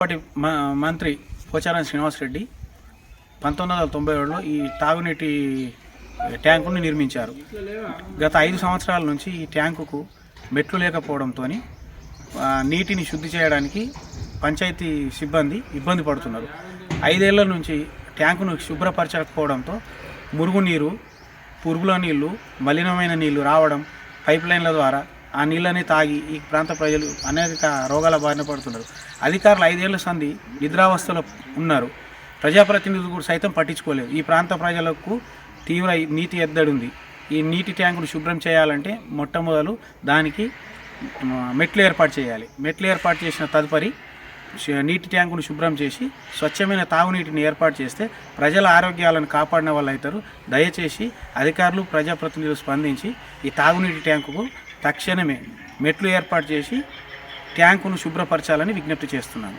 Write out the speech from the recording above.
ఇప్పటి మంత్రి పోచారం శ్రీనివాసరెడ్డి 1997లో ఈ తాగునీటి ట్యాంకును నిర్మించారు. గత 5 సంవత్సరాల నుంచి ఈ ట్యాంకుకు మెట్లు లేకపోవడంతో నీటిని శుద్ధి చేయడానికి పంచాయతీ సిబ్బంది ఇబ్బంది పడుతున్నారు. 5 ఏళ్ల నుంచి ట్యాంకును శుభ్రపరచకపోవడంతో మురుగునీరు, పురుగుల నీళ్లు, మలినమైన నీళ్లు రావడం, పైప్ లైన్ల ద్వారా ఆ నీళ్ళని తాగి ఈ ప్రాంత ప్రజలు అనేక రోగాల బారిన పడుతున్నారు. అధికారులు 5 ఏళ్ల సంధి నిద్రావస్థలో ఉన్నారు. ప్రజాప్రతినిధులు కూడా సైతం పట్టించుకోలేదు. ఈ ప్రాంత ప్రజలకు తీవ్ర నీటి ఎద్దడి ఉంది. ఈ నీటి ట్యాంకును శుభ్రం చేయాలంటే మొట్టమొదలు దానికి మెట్లు ఏర్పాటు చేయాలి. మెట్లు ఏర్పాటు చేసిన తదుపరి నీటి ట్యాంకును శుభ్రం చేసి స్వచ్ఛమైన తాగునీటిని ఏర్పాటు చేస్తే ప్రజల ఆరోగ్యాలను కాపాడిన వాళ్ళు అవుతారు. దయచేసి అధికారులు, ప్రజాప్రతినిధులు స్పందించి ఈ తాగునీటి ట్యాంకుకు తక్షణమే మెట్లు ఏర్పాటు చేసి ట్యాంకును శుభ్రపరచాలని విజ్ఞప్తి చేస్తున్నాను.